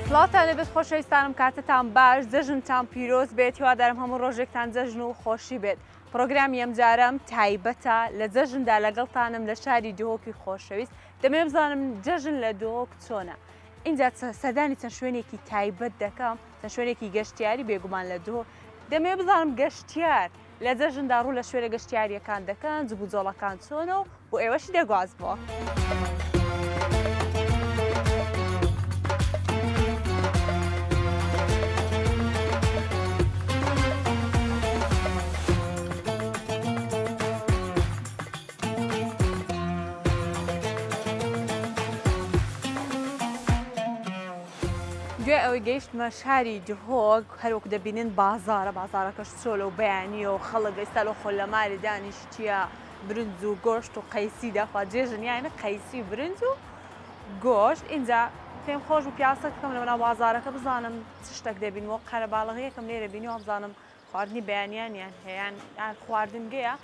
سڵاتان لەبێت خۆشەویستانم کاتتان باش جەژنتان پیرۆز بێت هیوادارم هەموو ڕۆژێکتان جەژن و خۆشی بێت. پرۆگرامی ئەمجارەم تایبەتە لە جەژندا لەگەڵتانم لە شاری دهۆکی خۆشەویست دەمێ بزانم جەژن لە دهۆک چۆنە. اینجا سەردانی چەند شوێنێکی تایبەت دەکەم چەند شوێنێکی گەشتیاری بێگومان لە دهۆ دەمێ بزانم گەشتیار لە جەژندا ڕوو لە شوێنە گەشتیاریەکان دەکەن جبوجۆڵەکان چۆنە و بۆ ئێوەشی دەگوازبەوە. دوێ ئەوەی گەیشتمە شاری دهۆک هەروەکو دەبینن بازارەکەش چۆلە و بەیانیە و خەڵک ئێستا لە خۆلەماری دانیشتیە برنج و گۆشت و قەیسی داخوا جێژن یانە قەیسی برنج و گۆشت. اینجا پێم خۆش و پیاسە بکەم لە بەناو بازارەکە بزانم چ شتێک دەبینەوە قەرەباڵغ یەکەم لێرە بینیەوە بزانم خواردنی بەیانیانیان هەیەیان خواردن گەیە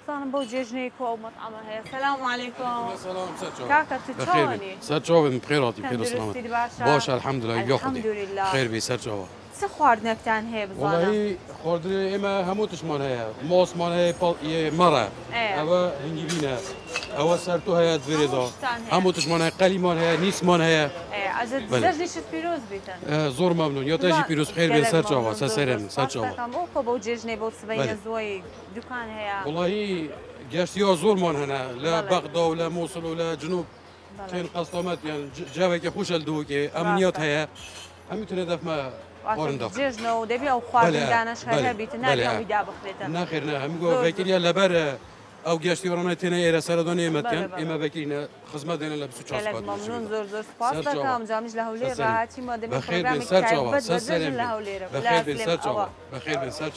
بزانم بەو جێژنەیەکۆ ئەو مەطعەمە هەیە. سەلام عەلەیکۆم. کاکە تو چۆنی؟ سەرچاوم بخێراتی پێ دەسڵامە. باشە الحەمدولای یۆخدی خێر بی سەرچاوە. چ خواردنێکتان هەیە بزانم؟ وەڵی خواردنی ئێمە هەموو تشمان هەیە مۆسمان هەیە مەڕە ئەوە هەنگیبینە ئەوە سەرتو هەیە دوێرێدا هەموو تشمان هەیە قەلیمان هەیە نیسمان هەیە. جەژنیشت پیرۆز بیتن. زۆر مەمنون یۆتەژی پیرۆز خێر بێ سەرچاوە سەسەرێن سەرچاوە. ئەو بەو جێژنەی بۆ سبەینە زۆی دوکان هەیە. وڵی گەشتیوە زۆرمان هەنا لە بەغدا و لە مووسڵ و لە جنوب چێن قەستۆمەت یان جاوێکی خوشە دووکێ ئەمنیەت هەیە هەمیتونێ دەفمە جێژنە و دەبێ ئەو خواردنگانەش هەیە بیتن نابێ دا بخرێتن. ناخێر هەموو وەکیلیە لەبەر ئەو گەشتی ڕۆنە تێنە ئێرە سەردۆنی ئێمەکەن ئێمە بەکرینە خزمەت دێنە لە 24 مەمنون زۆر زۆر سپاس دەکەم جامیش لە هەولێر ڕاهاتیمە دەبێت پرۆگرامی تایبەت بە جەژن لە هەولێرە بەخێر بێ سەرچاوە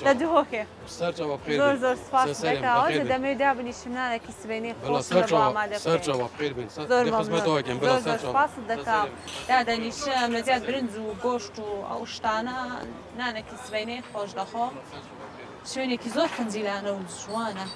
لە دهۆکێ سەرچاوە بخێر زۆر زۆر سپاس دەکەم دەمێ دابنیشم نانێکی سبەینەی خۆش بۆ ئامادە بکەین. سەرچاوە بخێر بێن زۆر خزمەتەوەکەم زۆر زۆر سپاس دەکەم دادەنیشم لە زیاد برنج و گۆشت و ئەو شتانە نانێکی سبەینەی خۆش دەخۆم شوێنێکی زۆر خەنجیلانە و جوانە.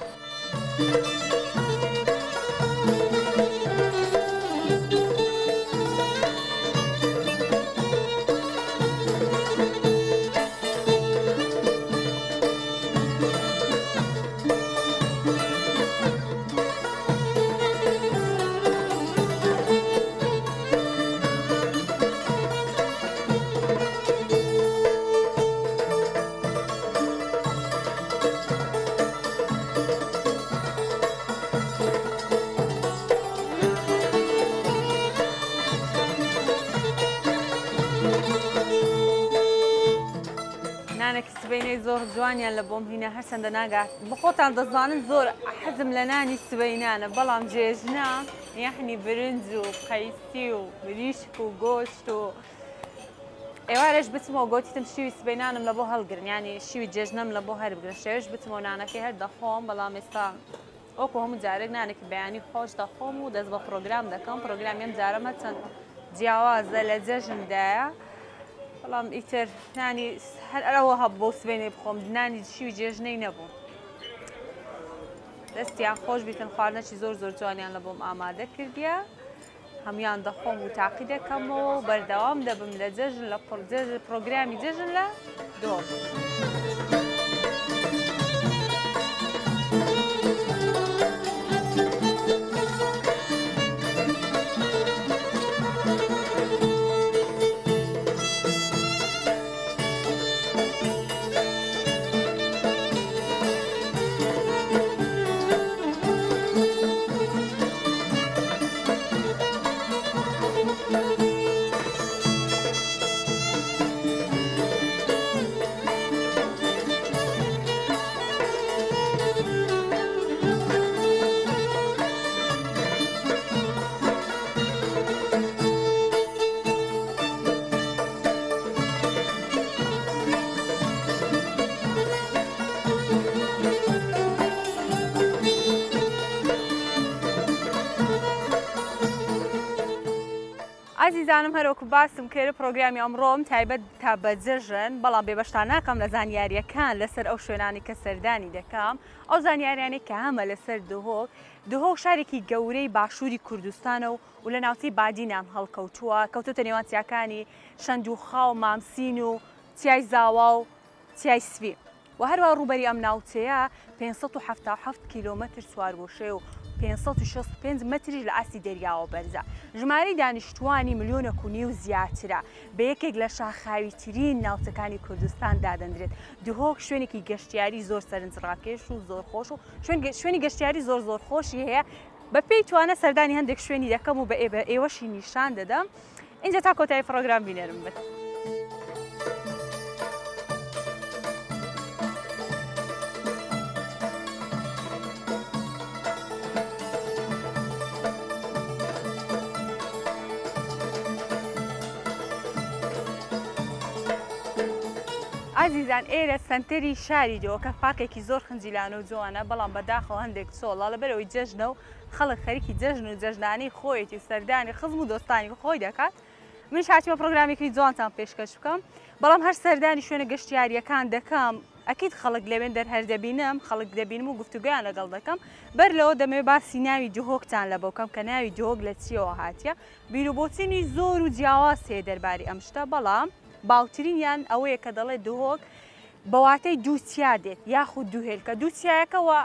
سبەینەی زۆر جوانیان لە بۆم هینە هەرچەندە ناگات بەخۆتان دەزانن زۆر حەزم لە نانی سبەینانە بەڵام جێژنە یەحنی برنج و قەیسی و مریشک و گۆشت و ئێوارەش بچمەوە گۆتیتم شیوی سبەینانم لە بۆ هەڵگرن ینی شیوی جێژنەم لە بۆ هەربگرن شێوش بچمەوە نانەکەی هەر دەخۆم بەڵام ئێستا ئۆکو هەموو جارێک نانێکی بەیانی خۆش دەخۆم و دەست بە پرۆگرام دەکەم پرۆگرامیم جارەمە چەند جیاوازە لە جێژندایە بەڵام ئیتر نانی هەر ئەوە هەب بۆ سبەینەی بخۆم نانی شیوی جێژنەی نەبوو دەستیان خۆش بیتن خواردنەکی زۆر زۆر جوانیان لە بۆم ئامادە کردیە هەمویان دەخۆم و تاقی دەکەمەوە و بەردەوام دەبم لە جێژن لە پرۆگرامی جێژن لە دۆڵ. ئازیزانم هەروەکو باسم کرد پرۆگرامی ئەمڕۆم تایبەت تا بەجەژن بەڵام بێبەشتان ناکەم لە زانیاریەکان لەسەر ئەو شوێنانی کە سەردانی دەکەم ئەو زانیاریانەی کە هەمە لەسەر دهۆک شارێکی گەورەی باشووری کوردستانە و لە ناوچەی بادینان هەڵکەوتووە کەوتوتە نێوان چیاکانی شەندوخا و مامسین و چیای زاوا و چیای سوی و هەروە ڕوبەری ئەم ناوچەیە 577 کیلۆمەتر سوارگۆشەی و 565 متریش لە ئاسی دەریاوە بەرزە ژمارەی دانیشتوانی ملیۆنە و زیاترە بە یەکێک لە شاخاویترین ناوچەکانی کوردستان دادەندرێت دهۆک شوێنێکی گەشتیاری زۆر سەرنجڕاکێش و زۆر خۆش و شوێنی گەشتیاری زۆر خۆشی هەیە بە پێی توانە سەردانی هەندێک شوێنی دەکەم و بە ئێوەشی نیشان دەدەم اینجا تا کۆتایی پرۆگرام بینەرم بێت. عزیزان ئێرە سنتەری شاری دۆکە پارکێکی زۆر خنجیلانە و جوانە بەڵام بەداخەوە هەندێک چۆڵە لەبەرەوەی جەژنە و خەڵک خەریکی جەژن و جەژنانەی خۆیەتی و سەردانی خزم و دۆستانی خۆی دەکات منش هاتیمە پرۆگرامێکی جوانتان پێشکەش بکەم بەڵام هەر سەردانی شوێنە گەشتیاریەکان دەکەم ئەکید خەڵک لەوێن دەرهەر دەبینم خەڵک دەبینم و گفتوگویان لەگەڵ دەکەم بەر لەوە دەمەوێت باسی ناوی دهۆکتان لە بەوکەم کە ناوی دهۆک لە چیەوە هاتیە بیرروبۆچینی زۆر و جیاواز هەیە دەرباری ئەم شتە بەڵام باوترینیان ئەوەیە کە دەڵێت دهۆک بەواتەی دوو چیا دێت یاخود دووهێلکە دوو چیایەکەوە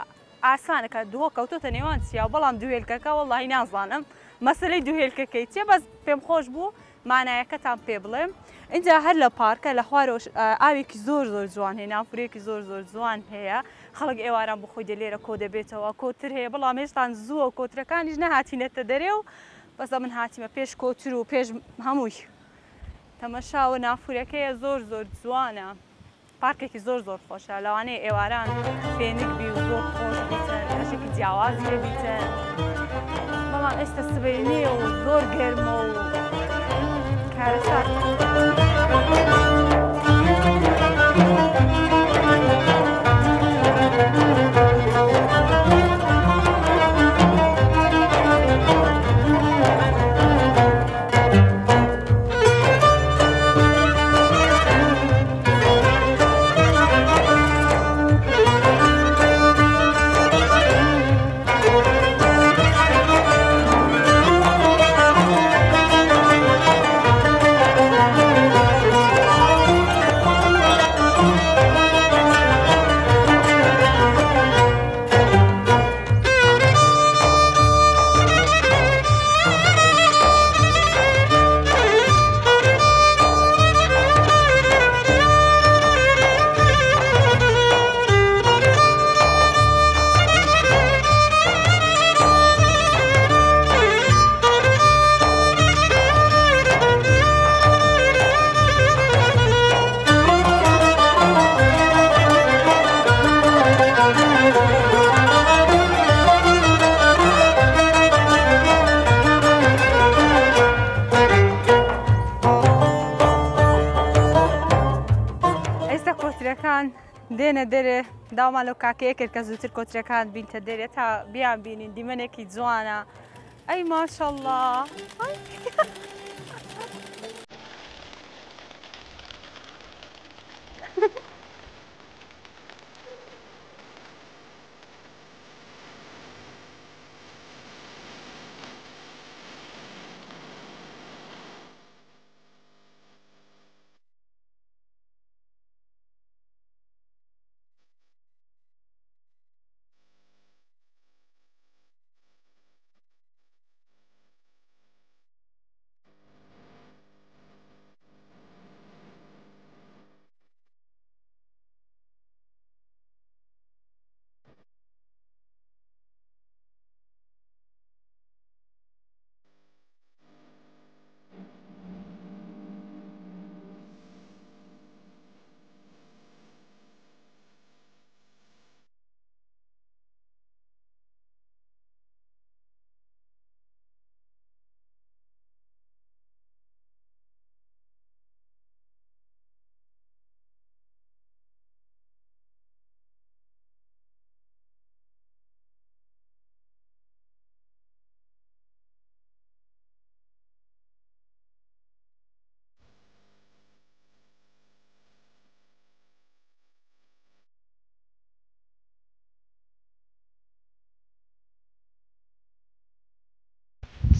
ئاسانەکە دهۆک کەوتۆتە نێوان چیا بەڵام دووهێلکەکە وەڵڵاهی نازانم مەسەلەی دووهێلکەکەی چێ بەس پێم خۆش بوو مانایەکەتان پێ بڵێم اینجا هەر لە پارکە لە خوارەوە ئاوێکی زۆر زوان هەیە نافورێکی زۆر جوان هەیە خەڵک ئێواران بخۆی دەلێرە کۆ دەبێتەوە کۆتر هەیە بەڵام هێشتان زووە و کۆترەکانیش نەهاتینەتە دەرێ و بەسە من هاتیمە پێش کۆتر و پێش هەمووی تەمەشاوە نافورەکەیە زۆر جوانە پارکێکی زۆر خۆشە لەوانەیە ئێواران فێنک بی و زۆر خۆش بیتن کەشێکی جیاوازی لێبیتن بەڵام ئێستا سبەینەیە و زۆر گەرمە و کارەسات دێنە دەرێ داوامان لەو کاکەیە کرد کە زووتر کۆترەکان بینتە دەرێت تا بیان بینین دیمەنێکی جوانە ئەی ماشەڵڵا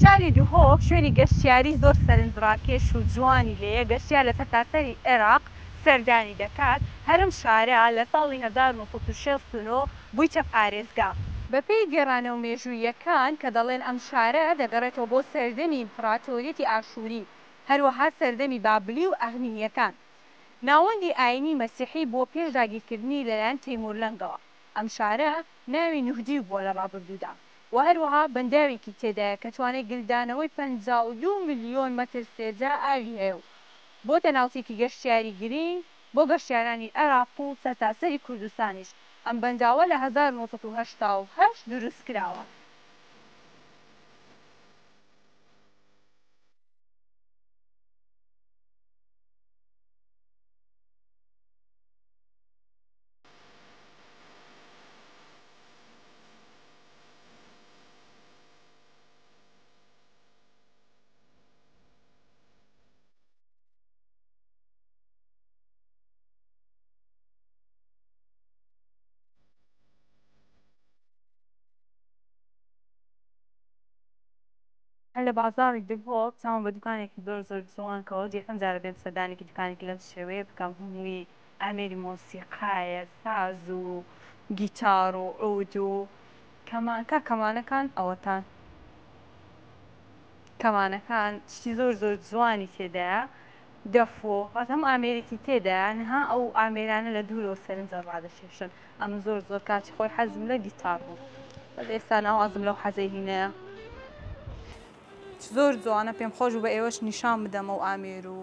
شاری دوهۆک شوێنی گەشتیاری زۆر سەرنجڕاکێش و جوانی لێیە گەشتیار لە سەرتاسەری عێراق سەردانی دەکات هەرم شارە لە ساڵی 1969 بوویتە پارێزگا بەپێی گێڕانە و مێژوویەکان کە دەڵێن ئەم شارە دەگەڕێتەوە بۆ سەردەمی ئیمپراتۆریەتی ئاشووری هەروەها سەردەمی بابلی و ئەرمینیەکان ناوەندی ئاینی مەسیحی بۆ پێش داگیرکردنی لەلایەن تەیمورلەنگەوە ئەم شارە ناوی نوهدی بووە لە ڕابردوودا و هەروەها بەنداوێکی تێدایە کە توانای گلدانەوەی 52 ملیۆن مەتر سێجا ئاوی هەیە و بۆ تەناوتێکی گەشتیاری گرنگ بۆ گەشتیارانی عێراق و سەرتاسەری کوردستانیش ئەم بەنداوە لە 1988 دروست کراوە. هەر لە بازاڕی دوهۆک چاوم بە دوکانێکی زۆر جوان کەەوە یەکەم جارە بێت سەردانێکی دوکانێکی لەم شێوەیە بکەم هەمووی ئامێری مۆسیقایە ساز و گیتار و عود و کەمانەکان ئەوەتان کەمانەکان شتی زۆر جوانی تێدایە دەفۆ هەم ئامێرێکی تێدایە نها ئەو ئامێرانە لە دوورەوە سەرنجە ڕادەشێشن ئەمە زۆر کاتی خۆی حەزم لە گیتار بوو بەس ئێستا ناوازم لەو حەزەی هینەیە زۆر جوانە پێم خۆش و بە ئێوەش نیشان بدەمە و ئامێر و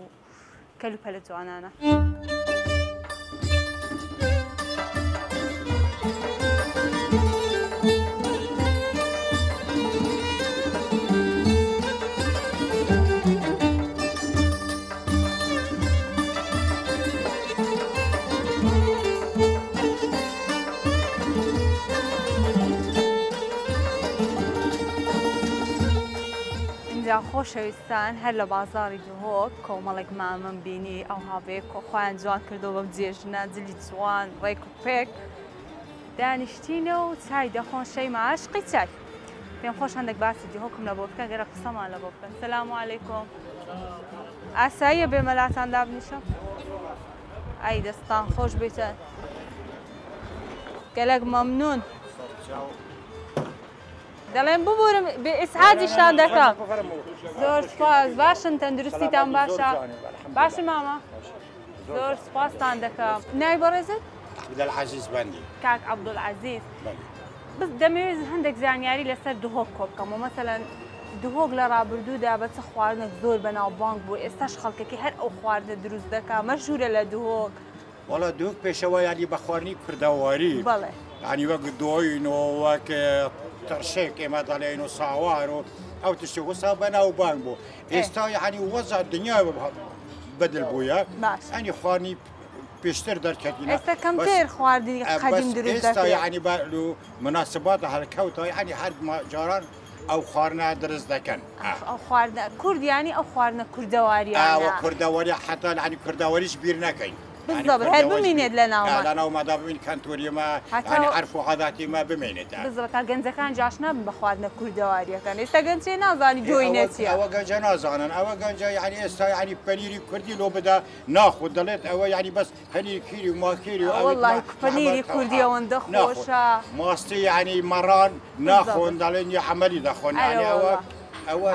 کەلوپەلە جوانانە. خۆشەویستان هەر لە بازاڕی دوهۆک کۆمەڵێک مامەم بینی ئەو هاوێک کۆخوایان جوان کردەوە بەم جێژنە جلی جوان ڕێک و پێک دانیشتینە و چای دەخۆن شەی ماشقی چای پێم خۆش هەندێک باسی دوهۆکم لە بۆ بکە گەرە قسەمان لە بۆ بکەن. سەلام عەلەیکۆم ئاساییە بێمەلاتان دابنیشە ئای دەستان خۆش بیتە گەلێک مەمنون دەڵێن ببورم بێ ئیسعادیشان دەکەم زۆر سپاس باشن تەندروستیتان باشە باشن ماما زۆر سپاستان دەکەم ناوی بەڕێزت؟ عەبدولعەزیز بەندی کاک عەبدولعەزیز بس دەمەوێت هەندێک زانیاری لەسەر دوهۆک کۆ بکەم و مەسەلەن دوهۆک لە ڕابردوودا بە چه خواردنێک زۆر بەناوبانگ بوو ئێستاش خەڵکێکی هەر ئەو خواردنە دروست دەکا مەشهورە لە دوهۆک وەڵا دوهۆک پێشەوە یانی بە خواردنی کوردەواری بەڵێ یانی وەک دۆین و وەک تەرشێک ئێمە دەڵێن و ساوار و ئەو تشتی وەسا بەناوبانگ بوو ئێستا یعنی وەزا دنیا بەدل بووە ئەنی خواردنی پێشتر دەرکەتینە ئێستا کەمتر خواردنی قەدیم دروست دەکرێت ئێستا یعنی مناسبات هەڵکەوتەوە یعنی هەر جاران ئەو خواردنە دروست دەکەن ئەو خواردنە کوردیانی ئەو خواردنە کوردەواریانە کوردەواری حتا یعنی کوردەواریش بیر نەکەین بالضبط هەر بمینێت لە ناومەدا ببین کەنتۆریمە ینی عەرف و عاداتیمە بمێنێت بالضبط تا گەنجەکان جاش نابن بە خواردنە کوردەواریەکان ئێستا گەنجێ نازانی جۆینە چییە ئەوە گەنجە نازانن ئەوە گەنجە یعنی ئێستا ینی پەنیری کوردی لۆ بدا ناخۆ دەڵێت ئەوە ینی بەس پەنیر کیری و ماکیری و وەڵڵاهی پەنیری کوردی ئەوەندە خۆشە ماستی ینی مەڕان ناخۆن دەڵێن عەمەلی دەخۆن ینی ئەوە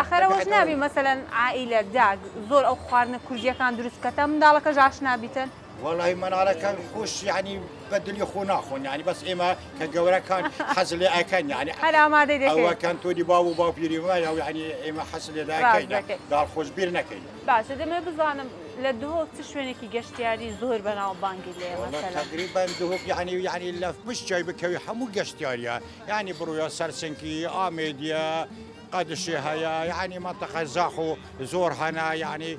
ئەخەرەوەش نابی مەسەلەن عائیلە داگ زۆر ئەو خواردنە کوردیەکان دروستکەتە منداڵەکە ژاش نابیتن والله مناڵەکان خۆش ینی بەدلی خۆ ناخۆن ینی بەس ئێمە کە گەورەکان حەز لێ ئەکەن ینی هەر ئامادەی دەکەین ئەوە کەنتۆری باو و باوپیریمە ینی ئێمە حەز لێ دەکەین داڵخۆش بیر نەکەین باشە دەمێ بزانم لە دوهۆک چ شوێنێکی گەشتیاری زۆر بەناوبانگی لێ مەسەلەن تقریبا دوهۆک ینی لە پشتیای بکەوی هەموو گەشتیاریە ینی بڕوویە سەرسنکی ئامێدیە قەدشی هەیە ینی منتەقە زاخ و زۆر هەنا ینی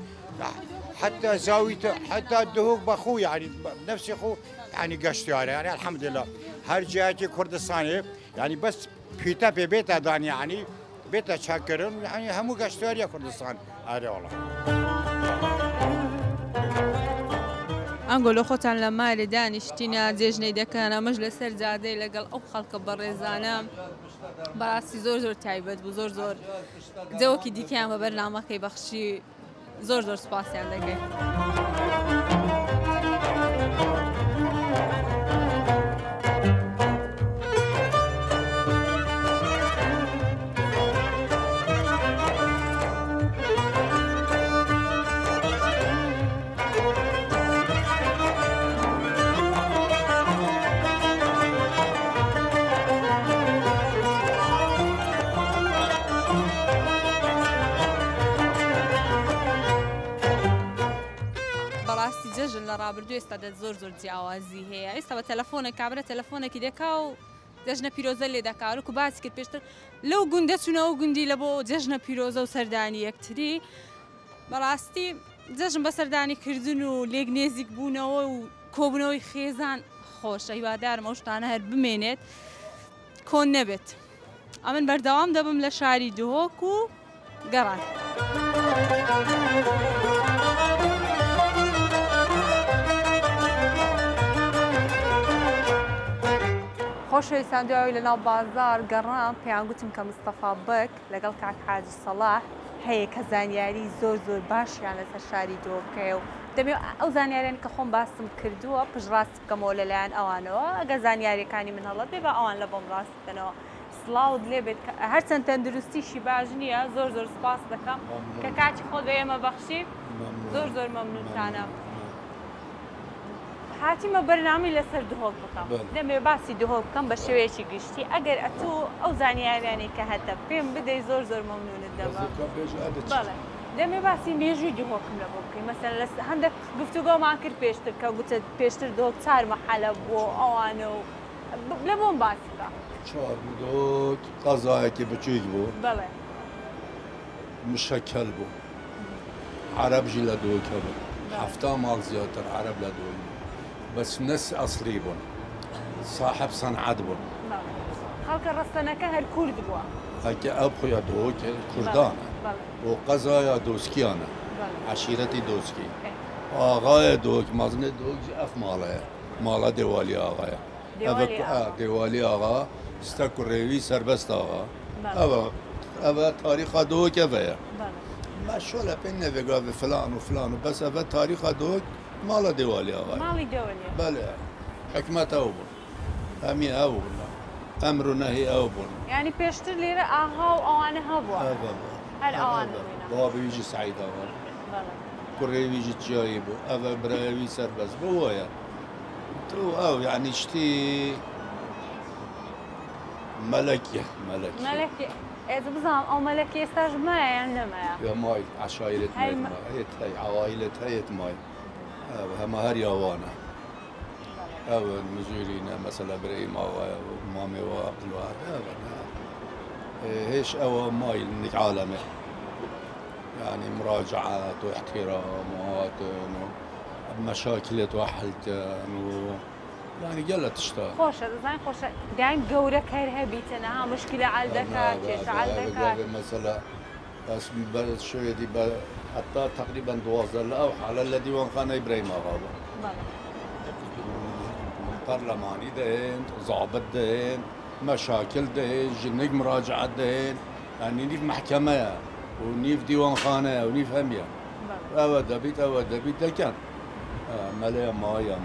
حتى زاويته حتى الدهوك بخو يعني بنفسي خو يعني قشتياري يعني الحمد لله هر جهتي كردستاني يعني بس بيتا بيتا دان يعني بيتا شاكرون يعني همو قشتياري كردستان هذا والله ئەنگۆلۆ خۆتان لە مارێ دانیشتینە جێژنەی دەکەن ئەمەش لەسەر جادەی لەگەڵ ئەو خەڵکە بەڕێزانە بەڕاستی زۆر زۆر تایبەت بوو زۆر زۆر جەوەکی دیکەیان بە بەرنامەکەی بەخشی زۆر زۆر سوپاسیان دەکەین. جەژن لە ڕابردوو ئێستا دە زۆر زۆر جیاوازی هەیە ئێستا بە تەلەفۆنێک کابرا تەلەفۆنێکی دەکا و جەژنە پیرۆزە لێ دەکارک و باسی کرد پێشتر لەو گوندە چوونەوە گوندی لە بۆ جەژنە پیرۆزە و سەردانی یەکتری بەڕاستی جەژن بە سەردانی کردن و لێک نێزیک بوونەوە و کۆبوونەوەی خێزان خۆشە هیوادارم ئەو شتانە هەر بمێنێت کۆن نەبێت ئەمن بەردەوام دەبم لە شاری دهۆک و گەڕان. خۆشەویستان دوای لەناو بازار گەڕام پێیان گوتم کە مستەفا بەک لەگەڵ کاک حاجی سەڵاح هەیە کە زانیاری زۆر زۆر باشیان لەسەر شاری دۆکەیە و دەبێت ئەو زانیاریان کە خۆم باسم کردووە پشڕاست بکەمەوە لەلایەن ئەوانەوە ئەگە زانیاریەکانی من هەڵەت بێ بە ئەوان لە بۆم ڕاست بکەنەوە سڵاوت لێ بێت هەرچەند تەندروستیشی باش نییە زۆر زۆر سپاس دەکەم کە کاتی خۆت بە ئێمە بەخشی زۆر زۆر مەمنونتانە. هاتیمە بەرنامی لەسەر دهۆک بکەم دەمێ باسی دهۆک بکەم بە شێوەیەکی گشتی ئەگەر ئەتوو ئەو زانیاریانی کە هەتە پێم بدەی زۆر زۆر مەمنونت دەبە. بەڵێ دەمێ باسی مێژووی دهۆکم لە بۆ بکەین مەسەلەن هەندێک گفتوگۆمان کرد پێشتر کە گوتە پێشتر دهۆک چار مەحەلە بۆ ئەوانە و لە بۆم باسی بکە. چار دهۆک قەزایەکی بچووک بوو بەڵێ مشەکەل بوو عەرەبژی لە دهۆکە بوو هەفتا ماڵ زیاتر عەرەب لە دهۆک بس ناس أصلي بون صاحب صنعت بون خلق الرستنكة هل كرد بوا هكي أبخي دوك كردانا وقزايا دوسكيانا عشيرتي دوسكي آغايا دوك مازن دوك أف مالا ديوالي آغايا ديوالي آغا استكر ريوي سربست آغا أبا تاريخ دوك أبايا ما شو لا بينا بيقا بفلان وفلان بس أبا تاريخ دوك مالا ديوالي آغايا مالي ديوالي بله حكمة أوبن همي أوبن أمر نهي أوبن يعني بيشتر ليرة آها وأوانه هبوا هل أوانه بابا يجي سعيد أوان كوري يجي تجايبه أبا براوي سربس بوايا تو أو يعني اشتي ملكية إذا بزام أو ملكية يستاج ما يعني ما يا ماي عشايرة ماي هي عوائلة هي ماي هم هر يوانا أو المزورين مثلا بريم أو مامي وأقلوات هيش أو ماي إنك عالمي يعني مراجعات واحترامات مشاكل توحلتن يعني قلت تشتغل خوشة زين خوشة دايم جورك هيرها بيتنا مشكلة عندك كيش عندك مثلا بس شوية دي حتى تقريبا 12 أو على الديوان خانة إبراهيم أغابة برلماني دهين ضابط دهين مشاكل دهين جنك مراجعة دهين يعني نيف محكمة ونيف ديوان خانة ونيف همية أودا بيت كان ملايا ماي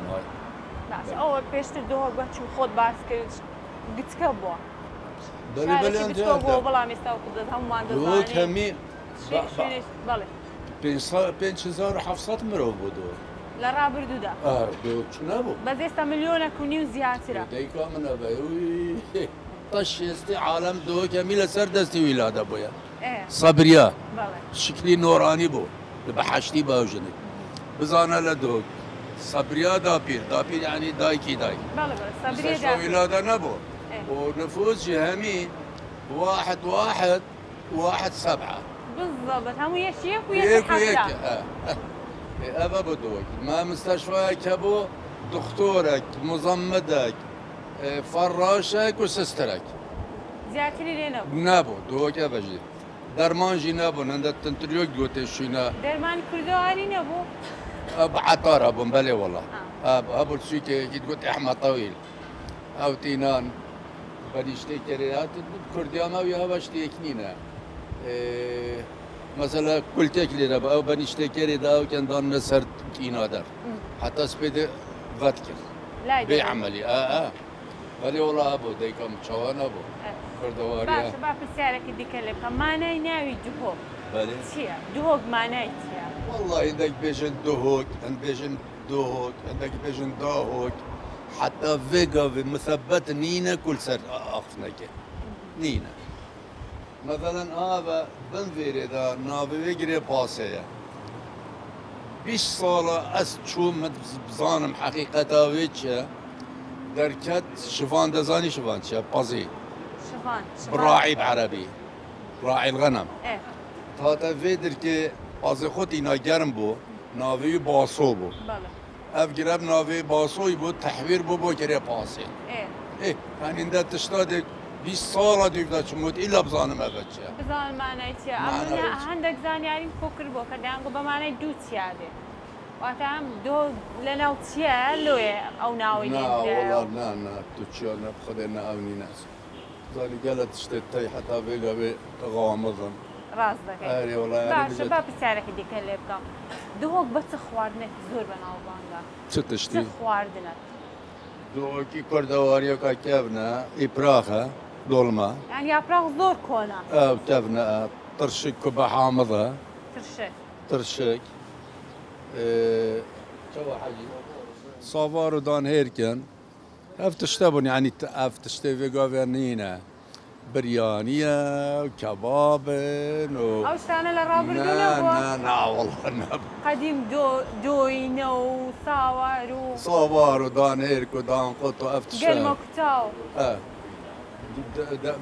بس أول بيشتر دوها بحشو خود باسكت بتكبوا بلي أنت والله مستوى كده هم ما دو كمين بلي بين حفصات مرو بدو لا رابر دودا دو شنو بس است مليونك ونيو زياترا ديكا من ابي طش استي عالم دو كميل سر دستي ولاده بويا صبريا بلي شكلي نوراني بو بحشتي باوجني بزانا لدوك صبريا دابير يعني دايكي بلي صبريا دابير ولاده نبو ونفوذ جهمي 1-1-1-7 بالضبط هم يشيك ويتحدى أبا بدوك ما مستشفاك أبو دكتورك مضمدك فراشك وسسترك زياتري لي نبو دوك أبا جي درمان جي نبو نندت تنتريوك قوتي شينا درمان كردواري نبو ابو عطار ابو مبلي والله ابو السويكي كي تقول احمد طويل او تينان بنشتي كريات كرديا ما ويا باشتي كنينا مثلا كل تكلي رب او بنشتي كري دا وكان دان نسر تينادر حتى سبيد فاتكر لا بيعملي بلي والله ابو ديكم شوان ابو كردواريا باش باب السعر كي ديكلم ما ناوي جهوك بلي تيا جهوك ما نايتيا والله عندك بيجن دهوك عندك بيجن دهوك حتى فيجا في مثبت نينا كل سر اخفنك نينا مثلا هذا بنفيري ذا نابي بيجري باسيا بيش صالة اس شو بزانم حقيقة ويتشا دركت شفان دزاني شفان شا بازي شفان براعي بعربي راعي الغنم ايه تاتا فيدر كي بازي خوتي نا گرم بو ناوی باسو بو بله اف گرب ناوی باسوی بو تحویر بو گره پاسه ايه يعني انت تشتادك 20 ساله ديفدا چموت الا بزانم ابچه بزان معنی چیه اما هندك زانیاری فکر بو کدانگو به معنی دو چیاده واتم دو لناو چیه لوی او ناوی لا والله لا تو چیا نبخدنا اوني ناس زاني قالت تشتتي حتى بيقى غامضا رازدك اري والله باش باب سعرك ديك اللي بقى دوك بس خواردنك زور بناو بانگا تشتشتي خواردنك دوكي كردواريا كاكيفنا ابراخه دولما يعني ابراغ زور كونا كيفنا طرشك كبا حامضه ترشك شو حاجي صافار دان هيركن افتشتبون يعني افتشتي في قافرنينا بريانية وكبابن او شتانا للرابر لا والله نب قديم دوينة وصاور صوار ودان هيرك ودان قطو افتشتي قل مكتاو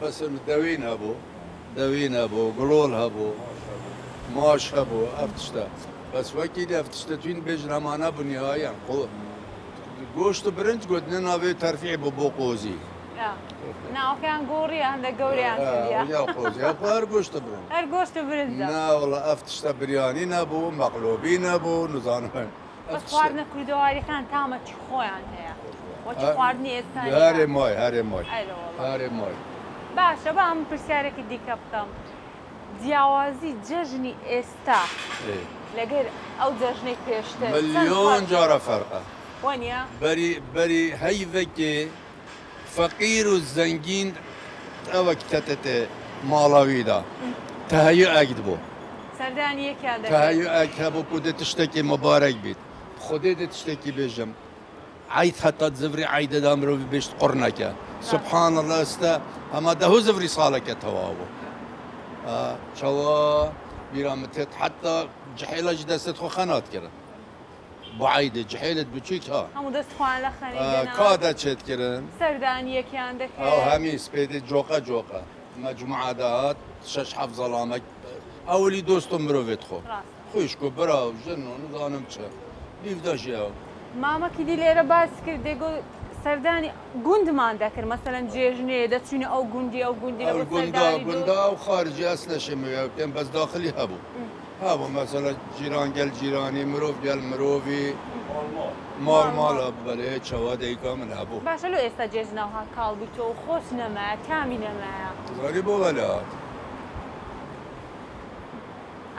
بس دوين ابو قلول ابو ماش ابو افتشتا بس وكيد افتشتا توين بيجنا معنا بالنهاية قوشت برنج قلت ناوي ترفيع ببوقوزي ناو كان قوري عندك قوري عن يا قوزي يا قوشت برنج ارقوشت برنج نا والله افتشتا برياني نابو مقلوبين ابو نزانو بس خواردنا كردواري كان تامة خوي عنها وش خواردني استاني هاري ماي هاري ماي باشا بقى هم برسيارك ديك بكم دياوازي ججني استا لقيت او ججني بيشتر مليون جارة فرقة وانيا بري هيفكي فقير والزنجين اوك تتت مالاوي دا تهيئ اكدبو سردانية كادك تهيئ اكدبو كودة تشتكي مبارك بيت خودت تشتكي بيجم عيد حتى تزفري عيد دامرو بيشت قرنك سبحان الله استا اما ده زفري صالك توابو شوا بيرامتت حتى جحيلة جدست خو خانات كرن بعيدة جحيلة بتشيك همو دست خوان لخنيدنا كادا تشت كرن سردانية كاندك او همي سبيد جوقا مجموعة دهات شش حف ظلامك اولي دوستم مروفيت خو خوشكو براو جنو نظانم چه بيفداش ياو ماما كي ليرة باس كرديگو سرداني گوند مان دكر مثلا جيجني دتشوني او گوندي او گوندا او خارجي اصلا شمي كان بس داخلي هابو مثلا جيران قال جيراني مروف قال مروفي مال بله چوا ديكا من هابو باشا لو استا جيجنا وها كالبيتو خوش نما كامي نما غريب ولات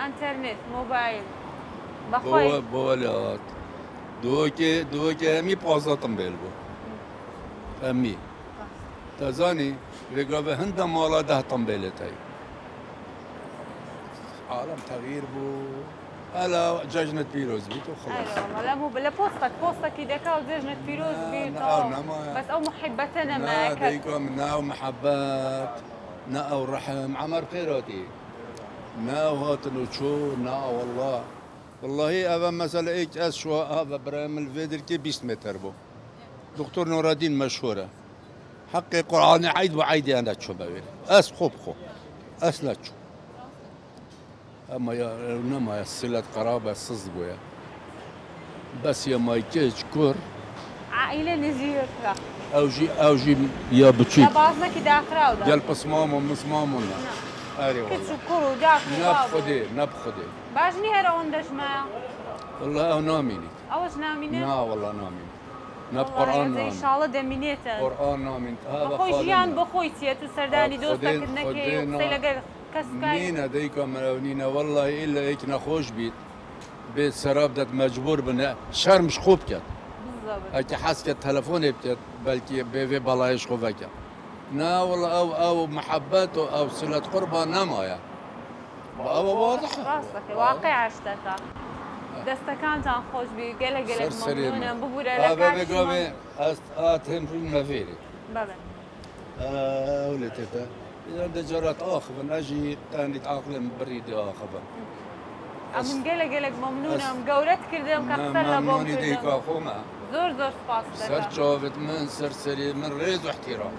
انترنت موبايل بخوي بولات دوكي همي بازاتم بيلبو همي تزاني رقابة هندا مالا ده طنبيلتاي عالم تغيير بو هلا جاجنة بيروز بيتو خلاص ايوه لا مو بلا بوستك كيدكا وجاجنة بيروز بيتو بس او محبتنا ما ديكم ناو محبات ناو رحم عمر خيراتي ناو هاتنو شو ناو والله هذا مثلا ايك اس شو هذا برام الفيدر كي 20 متر بو دكتور نور الدين مشهوره حقي قرآن عيد وعيدي انا شو بقول اس خو اس لا شو اما يا نما صلة قرابة صزبويا بس يا مايكيج كور عائلة نزيرة اوجي يا بتشي يا بعضنا كده اخرى وده ديال بصمام ومصمام ولا كنت شكر وداك نبخدي باجني هرا وندش ما والله او ناميني اوش نامينه؟ نا والله ناميني نب قرآن نامين ان شاء الله دمينيته قرآن نامين بخوي جيان بخوي تيت وسرداني دوستك انك سيلا كسكاي نينا ديكا مراونينا والله الا هيك نخوش بيت بيت سرابدت مجبور بنا شر مش خوب كت بالضبط هيك حس كت تلفوني بتت بلكي بيفي بلايش خوفك نا والله او محبته او صلة قربة نمايا او واضح راسك واقع عشتك دستكان تان خوش بي قلق ممنونة ببورا لك بابا آتهم في المفيري بابا ولتتا إذا دجرت آخر نجي تاني تعقل بريدي آخر من قلق ممنونة مقورت كردم كخسر لبوم ممنوني ديك أخوما زور سباس سر شوفت من سرسري من ريز واحترام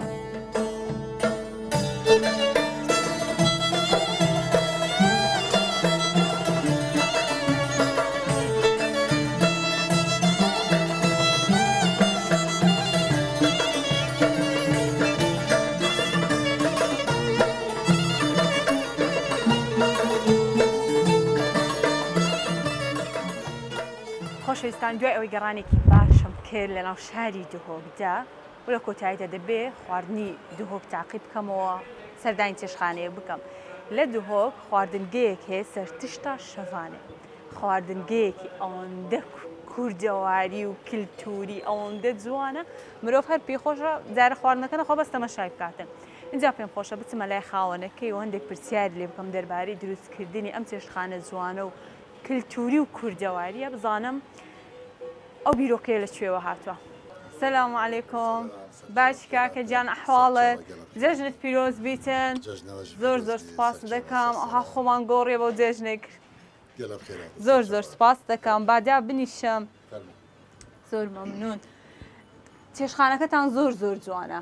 خۆشەویستان دوای ئەوەی گەڕانێکی باشم کرد لە ناو شاری دهۆکدا و لە کۆتاییدا دەبێ خواردنی دهۆک تاقی بکەمەوە سەردانی چێشخانەیە بکەم لە دهۆک خواردنگەیەک هەیە سەرتشتا شەڤانێ خواردنگەیەکی ئەوەندە کوردەواری و کلتوری ئەوەندە جوانە مرۆڤ هەر پێخۆشە جارە خواردنەکە نەخوا بەس تەماشای بکاتن اینجا پێم خۆشە بچمە لای خاوەنەکەی و هەندێک پرسیاری لێ بکەم دەربارەی دروستکردنی ئەم چێشخانە جوانە و کلتوری و کوردەواریە بزانم ئەو بیرۆکەیە لەکوێوە هاتووە. سەلام عەلەیکۆم باش کاکە گیان ئەحواڵت جەژنت پیرۆز بیتن زۆر زۆر سپاس دەکەم ئەها خۆمان گۆڕێ بۆ جێژنێک زۆر زۆر سپاس دەکەم بادیا بنیشم زۆر مەمنون چێشخانەکەتان زۆر زۆر جوانە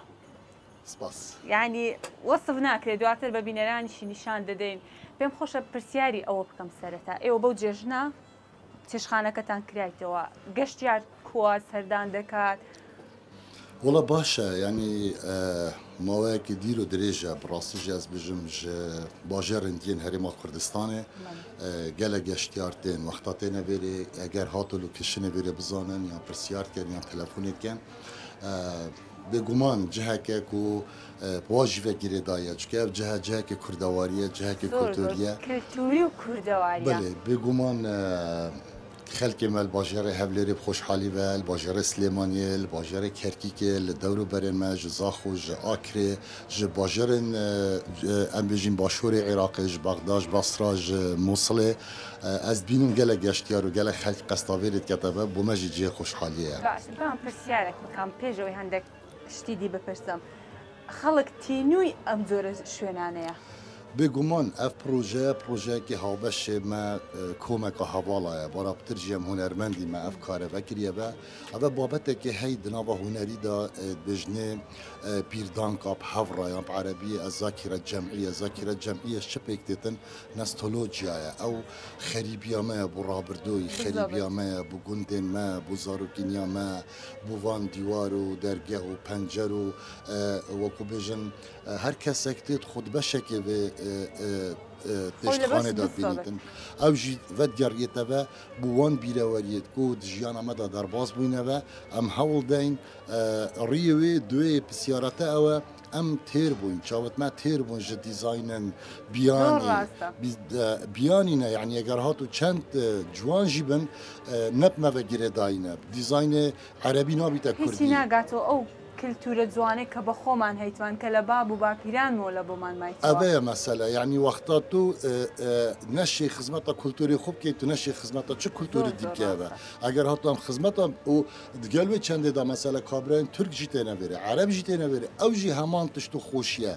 سپاس یعنی وەسف ناکرێت دواتر بە بینەرانیشی نیشان دەدەین پێم خۆشە پرسیاری ئەوە بکەم سەرەتا ئێوە بەو جێژنە چێشخانەکەتان کرایتەوە گەشتیار کووە سەردان دەکات وڵە باشە ینی ماوەیەکی دیر و درێژە بڕاستیژی ئەس بژم باژێرن دیên هەرێما کوردستانê gelek geştyar tên wexta tê nevêrê eger hatil û kişinê vêrê bizanin yan pirsiyarken yan telefonêtken bêguman ciheke ku wajî girêdaye çike ev cihe ciheke kurdewariye ciheke kulturiye کلتوری و کوردەواریە belê bêguman xelkê me li bajarê Hevlêrê bi xoşhalî ve li bajarê Slêmaniyê li bajarê Kerkîkê li dewroberên me ji Zaxo ji Akrê ji bajarên em bêjin başûrê Iraqê ji Bexda ji Basra ji Mosilê ez bînim gelek geştyar û gelek xelk qestavêrê diketebe bo me jî cihê xoşhalî ye باش بام پرسیارێک بکەم پێشەوەی هەندێک شتی دی بپرسم خەڵک تینووی ئەم جۆرە شوێنانەیە بێگومان ev projeyekî hawbeşê me komeka hevala ye baraptir jî em hunermendî me ev kareve kiriye ve ev babetekê hey di nava hunerî da bêjnê pîrdanka hevra yan erebiyê ez zakîre cemîye zakîre cemîye şi pêk dêtin nestolojiya ye ew xerîbiya me ye bû rabirdoyî xerîbiya me ye bû gundên me bû zarokîniya me bû van dîwar û dergeh û pencer û wekû bêjin her kesek têt xwedbeşekê vê têşxanê da bînîtin ew jî vedgeriyete ve bû wan bîreweriyet ku di jiyana me da derbas bûyne ve em hewl deyn rîyê wê duwê pisyarete ew e em têr bûn çavit me têr bûn ji dîzaynên biyanîne yani eger hatu çend ciwan jî bin nep me ve girêdayîne dîzaynê erebî nabîte kurdî ناگاتەوە ئەو کلتورە جوانەی کە بە خۆمان هەیتوان کە لە باب و باپیرانەوە لە بۆمان مایتەوە ئەvەیە مەسەلە یعنی وەختا تو نەشی خزمەتە کولتوری خوب بکەیت و نەشی خزمەتە چ کولتوری دیکەوە ئەگەر هاتوام خزمەتە و دگەلوێ چەندێدا مەسەلە کابراین تورک جی تێنەبێرێ عەرەب جی تێنەبێرێ ئەو جی هەمان تشت و خۆشیە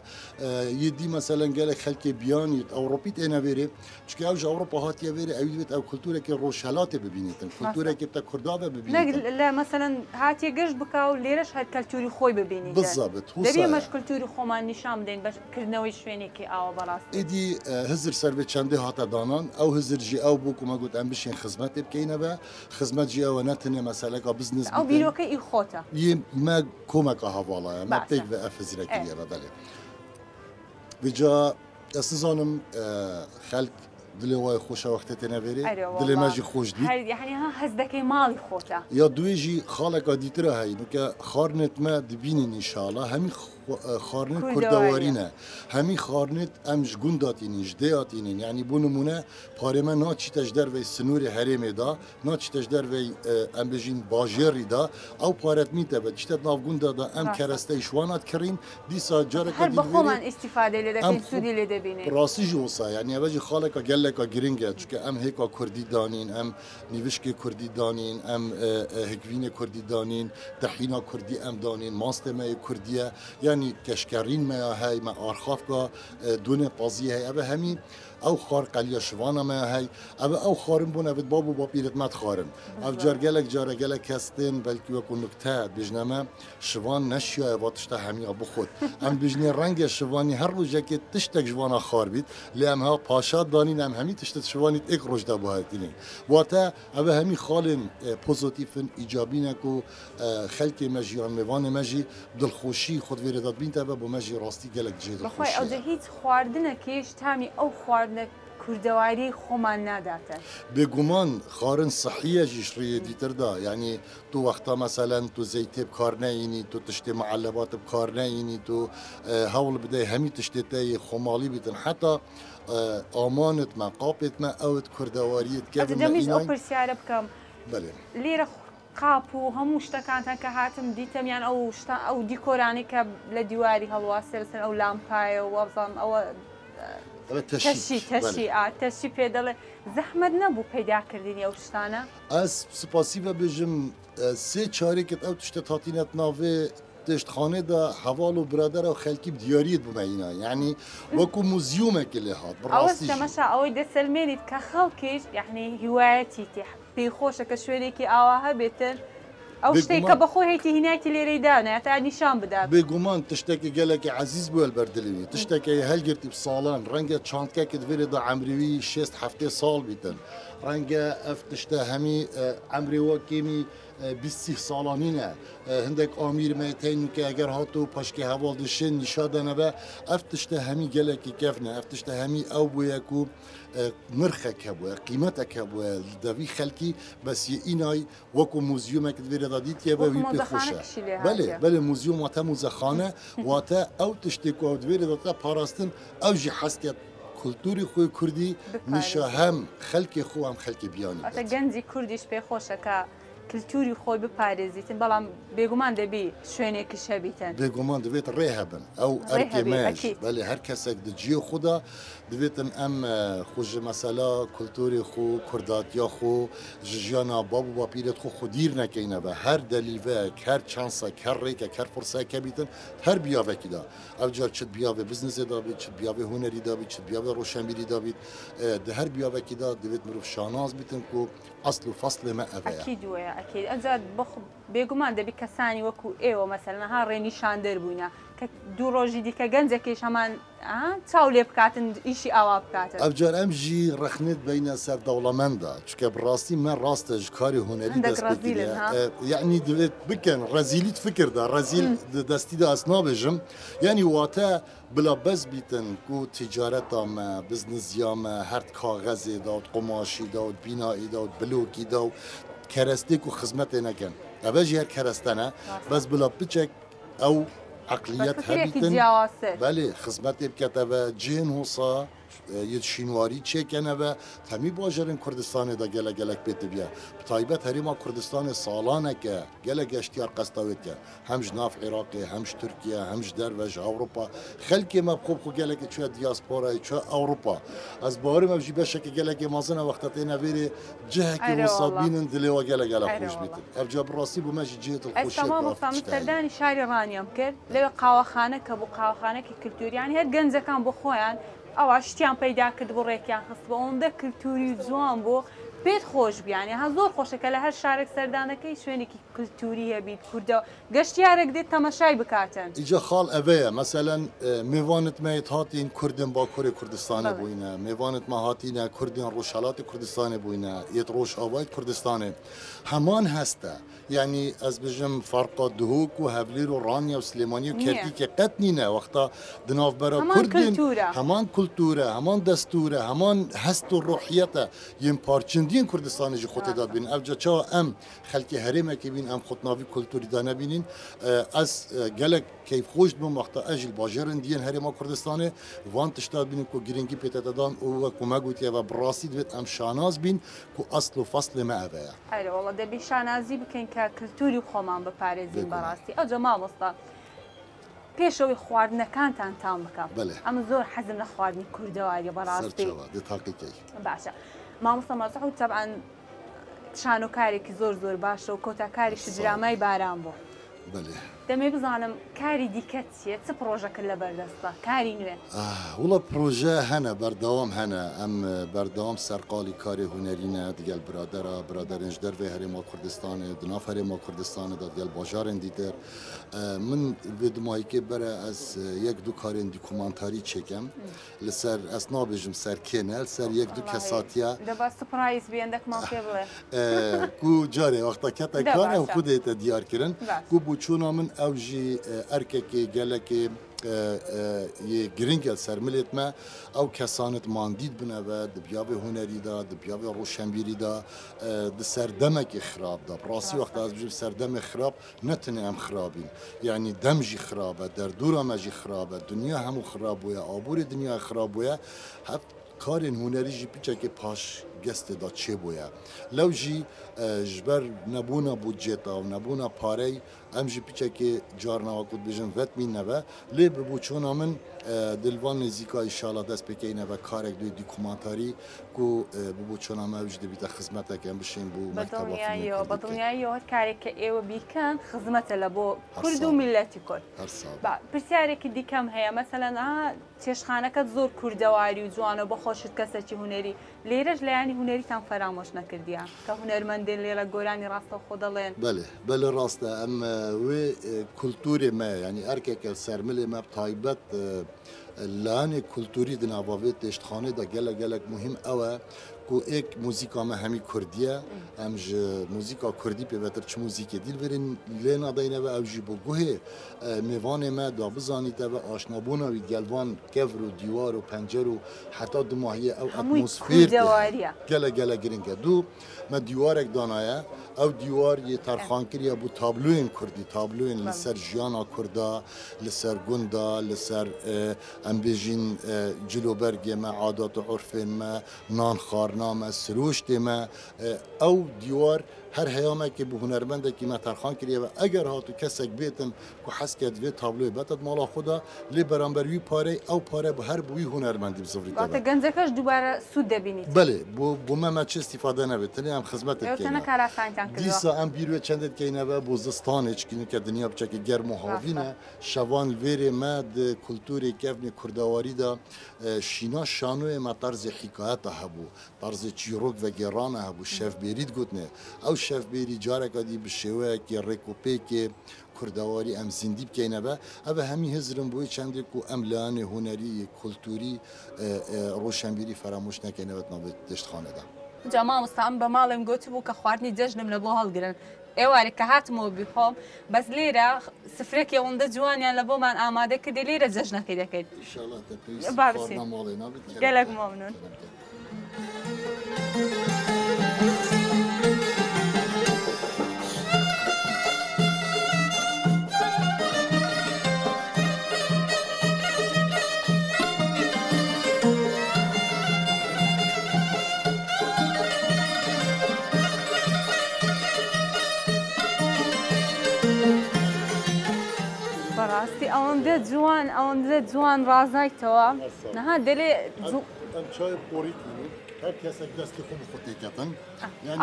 یدی مەسەلەن گەلێک خەلکێ بیانیت ئەوڕۆپی تێنەبێرێ چکە ئەو ئەوڕۆپا هاتیە وێرە ئەوی بێت ئەو کولتورێکی ڕۆژهەلاتێ ببینێتن کولتورێکی بتە کورداوە ببینێت لە مەسەلەن هاتیە گەشت بکە و لێرەش هەر کەلتوری خۆی ببینی دەبێ مەش کلتوری خۆمان نیشان بدەین بەکردنەوەی شوێنێکی ئاوە بەڕاست ئیدی هزر سەربێت چەندێ هاتە دانان ئەو هزرجی ئەو بوو کومە گوت ئەم بشین خزمەتێ بکەینەوە خزمەتجی ئەوە نەتنێ مەسەلەکە بزنس ئەو بیرۆکە ئی خۆتە مە کۆمەکە هەواڵایە مە پێک بە ئەف هزرەکەیەوە بەێ بجا ئەس نزانم خەلک دلێ وای خۆشە وەختە تێنەبێرێ دلێ مەژی خۆش دی یعنی ها هەز دەکەی ماڵی خۆتە یا دوێژی خاڵێکا دیترە هەی نوکە خارنێتمە دبینین ئینشاڵە هەمی خارنێت کوردەوارینە هەمی خارنێت ئەم ji گونداتینین ji dêatînin یعنی بۆ نمونە پارێمە ناچیتەش دەرvey سنووری هەرێمێدا ناچیتەش دەرvey ئەم بژین باژێڕیدا ئەو پارەت میتە بە تشتت ناو گوندادا ئەم کەرەستەی شوانات کڕین دیسا جارێکە هەر بەخۆمان ئیسیفادەی لێ دەکەین سوودی لێ دەبینین ڕاستیژ وسا یعنی ئەوەجی خاڵێکە گەلێکە گرنگە چکە ئەم هێکا کوردی دانین ئەم نیوشکی کوردی دانین ئەم هەکوینە کوردی دانین دەحینا کوردی ئەم دانین ماستەمەی کوردیە ینی کەشکەڕین مەیە هەی مە ئارخافکە دونێ پازی هەی ئەوە هەمی ئەو خار قەلیە شوانەمە هەی ئەوە ئەو خارم بوون ئەوت باب و باپیرتمەت خارن ئەو جارگەلێک جارەگەلە کەستێن بەلکی وەکو نکتە بژنەمە شوان نەشیایە با تشتە هەمیە بخۆت ئەم بژنی ڕەنگە شوانی هەر ڕۆژێکی تشتێک ژوانە خار بیت لێ ئەم ها پاشا دانین ئەم هەمی تشتت شوانیت ئێک ڕۆژدا بهاتینین واتە ئەوە هەمی خاڵن پۆزۆتیفن ئیجابینەک و خەلکی مەژیان میوانێ مەژی دڵخۆشی خودوێرەدات بینتەوە بۆ مەژی ڕاستی گەلێک جێ بەخوای ئەوجە هیچ خواردنەکیش تامی ئەو خواردنە کوردەواری خۆمان ناداتە بێگومان خارن سەحیە ژیشڕیە دیتردا یعنی تو وەختا مەسەلەن تو زەیتێ بکار نەینی تو تشتێ معلبات بکار نەینی تو هەوڵ بدەی هەمی تشتێتەی خۆماڵی بیتن حتا ئامانتمە قاپێتمە ئەوت کوردەواریت دەمیز ئەو پرسیارە بکەم لێرە قاپ و هەموو شتەکانتان کە هاتم دیتەمیان ئەو دیکۆرانی کە لە دیواری هەڵواسێ لەسەر ئەو لامپایە و وەبزان ئەوە تەشی پێ دەڵێ زەحمەت نەبوو پەیداکردنی ئەو شتانە ئەس سپاسی بە بێژم سێ چارێکت ئەو تشتە هاتینەت ناوێ تشتخانەدا هەواڵ و برادەرە و خەلکی دیاریت بمەینە یعنی وەکو موزیومێکی لێ هات ئەوەمەشا ئەوەی دەسەلمێنیت کە خەڵکیش یعنی هیوایەتی پێی خۆشە کە شوێنێکی ئاوا هەبێتن ئەو شتێک کە بەخۆ هەیەی هینایەتی لێرەی دانە تا نیشان بدات بێگومان تشتێکی گەلێکی عزیز بووە بەردلوی تشتێکی هەلگرتی ساڵان ڕەنگە چانتکەکت وێرەدا عەمروی 6 ساڵ بیتن ڕەنگە ئەف تشتە هەمی عەمرێوەکێمی 20 ساڵانینە هەندێک ئامیرمەتین کە ئەگەر هاتوو پشکی هەواڵ دشێن نیشادەنەبە ئەف تشتە هەمی گەلێکی کەفنە ئەف تشتە هەمی ئەو بوویەک و نرخەکە بووە قیمەتەکە بووە دەوی خەلکی بەسی ئینای وەکو موزیومێکت وێرەدا دیتیەوە وی پێ خۆشە بەێ موزیوم واتە موزەخانە واتە ئەو تشتێک و دوێرەدا پاراستن ئەوژی حەسکێت کولتوری خۆی کوردی نیشە هەم خەلکی خۆ ئەم خەلکی بیانی گەنجی کوردیش پێ خۆشەکە کللتوری خۆی بپارێزیتن بەڵام بێگومان دەبی شوێنێکیش هەبیتن بێگومان دەبێت ڕێ هەبن ئەو ئەرکێمەش بەێ هەر کەسێک دجیە خوددا دەبێتن ئەم خوژە مەسەلا کولتوری خۆ کورداتیا خۆ ژیانە باب و باپیرێت خۆ خودیر نەکەینەوە هەر دەلیڤەک هەر چانسەک هەر ڕێکێک هەر فرسەکە بیتن هەر بیاوێکیدا ئەو جار چت بیاوێ بزنسێدا بیت چ بیاوێ هوەریدا بیت چ بیاوێ ڕۆشنبیریدا بیت هەر بیاوێکیدا دەبێت مرۆڤ شاناز بیتن و ئەسڵ و فەسڵێمە ئەوەیە ئەکید ئەجات بێگومان دەبی کەسانی وەکو ئێوە مەسەلەن ها ڕێنیشان دەربووینە کە دوو ڕۆژی دیکە گەنجەکەش هەمان چاو لێ بکاتن ئیشی ئاوا بکاتن ئەوجار ئەمژی ڕەخنێت بینە سەر دەوڵەمەندا چکە بڕاستی من ڕاستەش کاری هوەری یعنی دەوێت بکەن ڕەزیلیت فکردا ڕەزیل دەستیدا ئەس نابێژم یعنی واتە بلا بەس بیتن و تیجارەتامە بزنزیامە هەر کاغەزێدا و قۆماشیدا و بیناییدا و بلوکیدا و کەرەستێک و خزمەتێ نەکەن ئەوەژی هەر کەرەستەنە بەس بلا بچێک ئەو عقلیەت هەبیتن بەێ خزمەتێ بکەتەوە جێن هۆسا شینواری چێکەنەوە هەمی باژەرن کوردستانێدا گەلە گەلک پێتە بیا تایبەت هەریما کوردستانی ساڵانەکە گەلە گەشتیار قەستاوێتکە هەمش ناف عێراقی هەمش تورکیا هەمش دەروەژ ئەوروپا خەلکێمە خۆب خو گەلێکی کوێ دیاسپۆرای چ ئەوروپا ئەس باوەرمەژی بەشێکی گەلێکی مازنە وەختەتێ نەبێرێ جهێکی وسابینن دلێەوە گەلە گەلە خۆش بیتن ئەفجا بڕاستی بوو مەژی جێت سەردانی شاری ڕانیام کرد لەوێ قاوەخانە کە بوو قاوەخانەی کللتوریانی هەر گەنجەکان بۆ خۆیان ئەوە شتیان پەیدا کرد بۆ ڕێکیان خست بە ئەوەندە کللتوری جوان بۆ پێت خۆش بیانی ها زۆر خۆشەکە لە هەر شارێک سەردانەکەی شوێنێکی کولتوری هەبیت کوردەوە گەشتیارێک دێت تەماشای بکاتن اینجا خال اوه مثلا میوانت میت هاتین کردن با کره کردستان بوینه میوانت ما هاتین کردن روشالات کردستان بوینه یت روش آوای کردستان همان هسته یعنی از بجم فرق دهوک و هفلیر و رانیا و سلیمانی و کردی که قطنی نه وقتا دناف برا کردن همان کلتوره همان دستوره همان هست و روحیته یم پارچندین کردستان جی خود داد بین اوجا چا ام خلکی حرمه که بین ام خودناوی کلتوری دانه بینین از گلک کیف خوش بم وقتا اجل باجرن دین حرمه کردستانه وان تشتاد بینیم که گرینگی پیتا دادن او کمگوتی و براسی دوید ام شاناز بین که اصل و فصل ما اوه ایره والله دبی شانازی بکن که کلتوری خۆمان بپارێزین بەڕاستی ئەو جەما مۆستا پێشەوەی خواردنەکانتان تام بکەم ئەمە زۆر حەزم لە خواردنی کوردەوەیە بەڕاستی باشە مامۆستا مەسعود تەبعاً شانۆکارێکی زۆر باشە و کۆتاکاریشی درامای باران بوو دەمێ بزانم کاری دیکە چیە چ پرۆژەکە لە بەردەستە کاری نوێ وڵە پرۆژە هەنە بەردەوام هەنە ئەم بەردەوام سەرقاڵی کاری هونەرینە دیگەل برادەرنج دەروێ هەرێما کوردستانê دناف هەرێما کوردستانê da دیگەل bajarên dîtir min vê dimahîkê bere ez yek du karên dîkumantarî çêkim li ser ez nabêjim serkêne ser yek du kesatiya سپرایز بێندەکمان پێ بڵێ ku carê wexta kete kar ew xudê te diyar kirin ku bû çûna min ew jî erkekê gelekê گرنگ سرملت ما او کسانت ماندید بنه و دبیاب هنری دا دبیاب روشنبیری دا د سردمک خراب دا براسی وقت از بجیم سردم خراب نتنه هم خرابین یعنی دمجی خرابه در دور هم جی خرابه دنیا همو خراب بویا آبور دنیا خراب بویا هف کارین هنری جی پیچه که پاش گست دا چه بویا لو جی جبر نبونا بودجتا و نبونا پاره ام جی پیچه که جارنا وقت بجن وقت مین نبه لی ببو چونا من دلوان نزیکا ایشالا دست بکینه و کارک دوی دیکومانتاری کو ببو چونا ما وجد بیتا خدمت کم بشین بو مکتبا فیلم بدنیایی هر کاری که ایو بیکن خدمت لبو کرد و ملتی کرد پرسیاری که دیکم هیا مثلا چشخانه کت زور کردواری و جوانو بخوشت کسی چی هنری لیرج لیانی هنری تام فراموش نکردیم که هنرمندی لیلا گورانی راست خدا لین بله راسته ام و کلتور ما یعنی ارکک سرمل ما بتایبت لان کلتوری دناباوی تشتخانه دا گلک مهم اوه کو ایک موزیکا ما همی کردیه امج موزیکا کردی پیوتر چه موزیکی دیل برین لینا داینه و اوجی بو گوه میوان ما دا بزانیده و آشنابونا و گلوان کفر و دیوار و پنجر و حتی دماهی او اتمسفیر گله گرینگه دو ما دیوارک دانایه او دیوار یه ترخانکریه بو تابلوین کردی تابلوین لسر جیانا کردا لسر گندا لسر امبیجین جلوبرگ ما عادات و عرفین ما نانخار نام سروشت ما او دیوار هر هیامه که به هنرمنده که ما ترخان کریه و اگر هاتو کسک بیتن که حس کرد وی تابلوی بتد مالا خدا لی برانبروی پاره او پاره به هر بوی هنرمندی بزوری داره گاته گنزکش دوباره سود ببینید بله بو ما چه استفاده نبیتنی هم خدمت کنه دیسا هم بیروی چندت که اینه و بوزستانه چکنه که دنیا بچه که گرم و هاوینه شوان ویره ما ده کلتوری کفن کردواری دا شینا شانوی ما طرز حکایت هبو طرز چیروک و گرانه هبو شف بیرید گوتنه او شف بیری جاره کدی بشوه که ریکوپی که کردواری ام زندی بکنه با اوه همی هزرم بوی چندی که املان هنری کلتوری روشنبیری فراموش نکنه و نابد دشتخانه ده جماعة مستعم بمالهم قلت بوك خوارني ججنم لبو هالقرن ايواري كهاتمو بيخوم بس ليرة سفرك يوند جوان يعني لبو من آماده كده ليرة ججنة كده كده إن شاء الله تبيس بابسي قلق ممنون ئەوەم دێت جوان ڕازایتەوە نەها دەلێ ئەم چای قۆریتنی هەر کەسێک دەستی خۆم خۆتێکەتن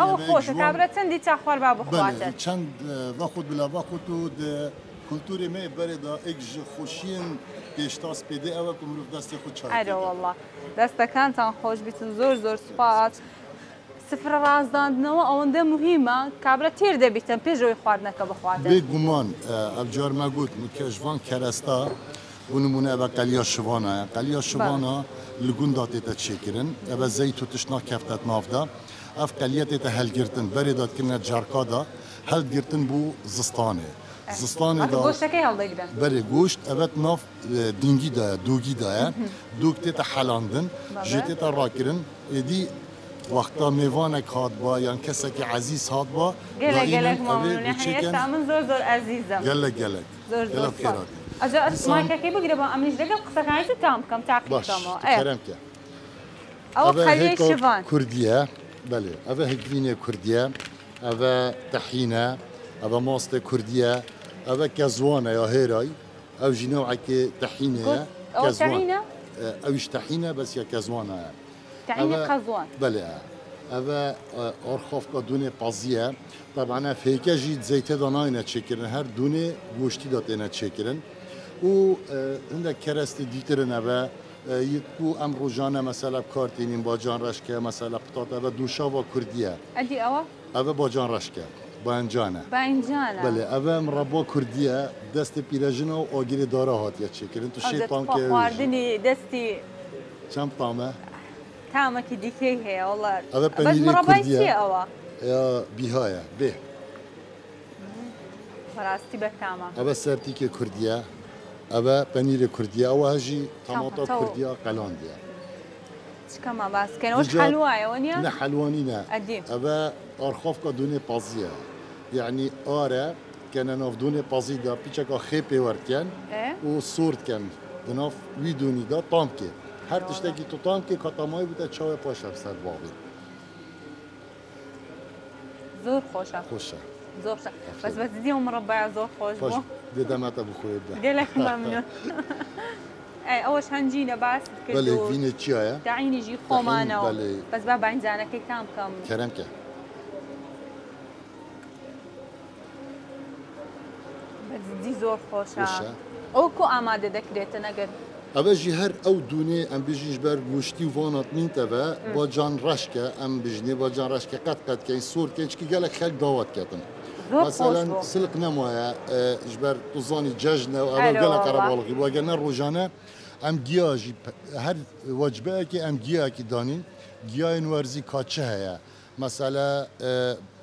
ئەوە خۆشە کابرا چەندی چاخوار با بخواتن چەند وەخۆت بلا وەخۆت و کولتوری مێ بەرێدا ئێک ji خۆشیین پێشتاس پێدێ ئەوە مرۆڤ دەستی خۆ چای ئەرە وەڵڵا دەستەکانتان خۆش بیتن زۆر سوپاس سفرە ڕازاندنەوە ئەوەندە مهمە کابرا تێر دەبیتن پێشەوەی خواردنەکە بخواتە. بێگومان ئەم جار مە گوت کێژوان کەرەستا بۆ نمونە ئەvە قەلیا شڤانایە قەلیا شڤانە li gunda tête çêkirin ev zeyt û tişna keftet navda ev qeliye tête helgirtin berê dadkirine carka da helgirtin bû zistanê zistanê da goştekê heldegrin berê goşt evet nav dingî de ye dûgî de ye dûk tête helandin jê tête rakirin êdî وقتا میوانک هات با یا کسی عزیز هات با gelek مامون هێستا من زۆر عزیزم gelek زۆر ئەجا مایکەکەی بگرە بە ئەمنیش لەگەڵ قسەکانی تام بکەم تاقیتەمەوە کەرەمکە ئەوە قەلیای شڤان کوردیە بەێ ئەvە هەگرینێ کوردیە ئەvە تەحینە ئەvە ماستە کوردیە ئەvە کەزوانە یا هێرای ئەو ژینەوعکێ تەحینەیە ئەویش تەحینە بەس یا کەزوانەیە بله اوه آرخافکا دونه پازیه طبعا فیکه جید زیته داناینا چکرن هر دونه گوشتی داتینا چکرن و هنده کرست دیترن اوه یکو ام روزانه مثلا کارتینین با جان رشکه مثلا قطعات اوه دوشا و کردیه ادی اوه؟ اوه با جان رشکه با انجانه بله اوه مربا کردیه دست پیرجنه و آگیر داره هاتیه چکرن تو شیطان که خواردنی دستی چند طعمه؟ تامەکی دیکەی هەیە وڵات ئەوە پەنیری کوردیە ئەوە بیهایە بێ بەڕاستی بەتامە ئەوە سەرتیکێ کوردیە ئەوە پەنیرە کوردیە ئەوە هەژی تەماتە کوردیە قەلاندیە چکەمە باسکەنەوەش حەلوایەوە نیە؟ نە حەلوانی نە ئەوە ئارخافکە دونێ پازیە یعنی ئارە کەنە ناف دونێ پازیدا پیچەکە خێ پێوەرکەن و سوورتکەن دناف وی دونیدا تامکێ هر تشتکی تو تام که کاتامای بوده چای پاشم سر باقی زور خوشه زور خوشه بس دیدی اون مربع زور خوش بو دیدم تا بخوید ده گلک ممنون ای اولش هنجینه بس کردو بله وینه چیه دعینی جی خومانه بس با بنزانه که کم کرم که بس دی زور خوشه او کو آماده دکریت نگر اوه جی هر او دونه ام بجیش بر گوشتی و وانات نین تبا با جان رشکه ام بجنی با جان رشکه قد که این سور که چکی گلک خلق دعوت کردن مثلا سلق نمایه جبر توزانی ججنه و اول گلک عربالغی و اگر نه روزانه ام گیا جی هر وجبه که ام گیا که دانین گیا این ورزی کاچه هیا مثلا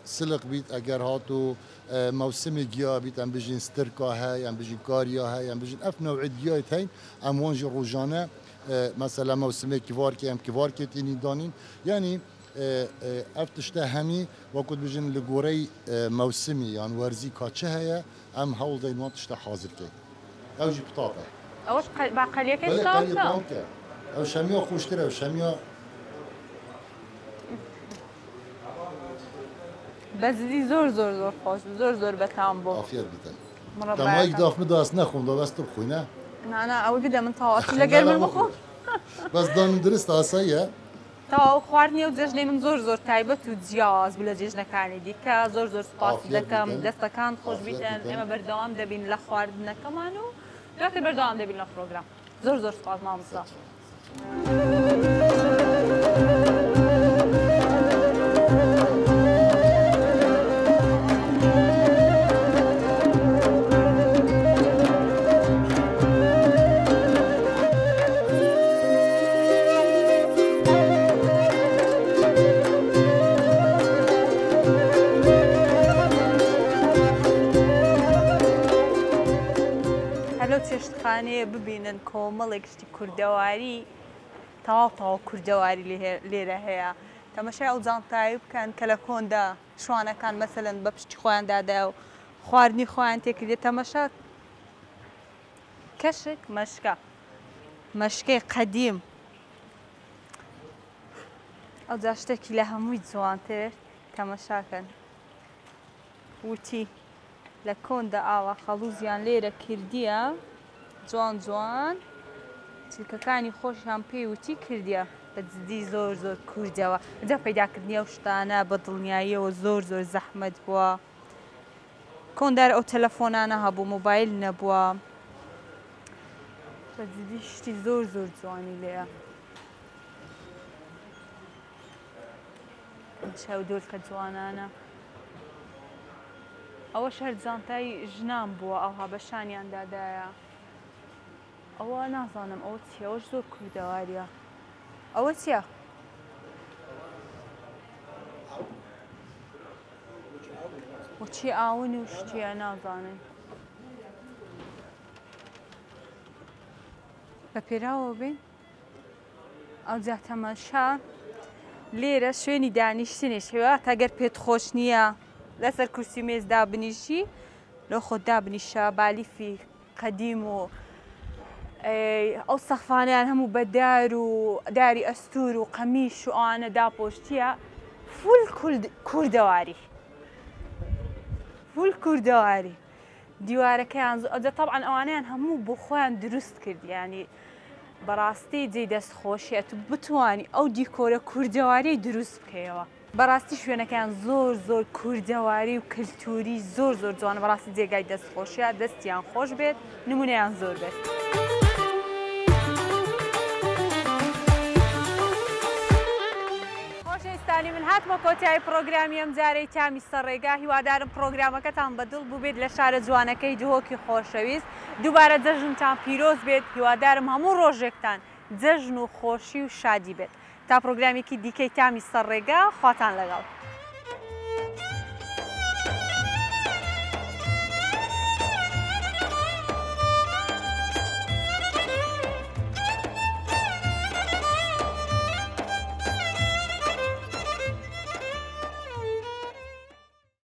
سلق بیت اگر هاتو موسم گیا بیت ام بجین سترکا های ام بجین کاریا های ام بجین اف نوع گیایت هین ام وانج روزانه مثلا موسم کیوار که ام کیوار که تینی دانین یعنی اف تشته همی وقت بجین لگوری موسمی یعنی ورزی کاچه هیا ام هول دین وان تشته حاضر که اوجی بطاقه اوش باقلیه که اشتاقه او شمیا خوشتره او شمیا بس دی زور خوش زور بتام بو عافیت بیتن دما یک داف مداس نخون دا بس تو بخوی نه نه اول بده من تواصل لگل من بخون بس دان درست آسایه تا خواردنی و جشنی من زور تایبت و جیاز بلا جشنکانی دیکه زور سپاس دکم دستکان خوش بیتن اما بردوام دبین لخواردنکمانو دوکر بردوام دبین لپروگرام زور سپاس مامسا چێشتخانەیە ببینن کۆمەڵێکشتی کوردەواری تەواو کوردەواری لێرە هەیە تەمەشای ئەو جانتایی بکەن کە لە کۆندا شوانەکان مەسەلەن بە پشتی خۆیاندادا و خواردنی خۆیان تێکردێت تەمەشا کەشک مەشکەی قەدیم ئەو جا شتێکی لە هەمووی جوانتر تەمەشاکەن وتی لە کۆندا ئاوا خەڵوزیان لێرە کردیە جوان چلکەکانی خۆشیان پێی وتی کردیە بە جدی زۆر کوردەوە ئەجا پەیداکردنی ئەو شتانە بە دڵنیاییەوە زۆر زەحمەت بووە کۆندار ئەو تەلەفۆنانە هەبوو مۆبایل نەبووە بە جدی شتی زۆر جوانی لێیە شاو دولکە جوانانە ئەوە شەر جانتای ژنان بووە ئەوها بە شانیان دادایە ئەوە نازانم ئەوە چیە ئەوەش زۆر کوردەواریە ئەوە چییە؟ وچی ئاون و شتیە نازانن بە پێراوە بین ئەو جا تەماشا لێرە شوێنی دانیشتنێش هێوات ئەگەر پێت خۆش نییە لەسەر کورسی مێز دابنیشی لەو خۆت دابنیشە بالیفی قەدیم و ئەو سەقفانیان هەموو بە دار و داری ئەستور و قەمیش و ئەوانە داپۆشتیە فول کوردەواری فول کوردەواری دیوارەکەیان ئەوجا تەبعەن ئەوانەیان هەموو بۆ خۆیان دروست کرد یعنی بەڕاستی جێی دەستخۆشیە تو بتوانی ئەو دیکۆرە کوردەواری دروست بکەیەوە بەڕاستی شوێنەکەیان زۆر کوردەواری و کلتوری زۆر جوانە بەڕاستی جێگای دەستخۆشیە دەستیان خۆش بێت نمونەیان زۆر بێت. خۆشەویستانی من هاتمە کۆتایی پرۆگرامی ئەم جارەی تامی سەرڕێگا هیوادارم پرۆگرامەکەتان بەدڵ بوو بێت لە شارە جوانەکەی دهۆکی خۆشەویست دووبارە جەژنتان پیرۆز بێت هیوادارم هەموو ڕۆژێکتان جەژن و خۆشی و شادی بێت تا پرۆگرامێکی دیکەی تامی سەرڕێگا خواتان لەگەڵ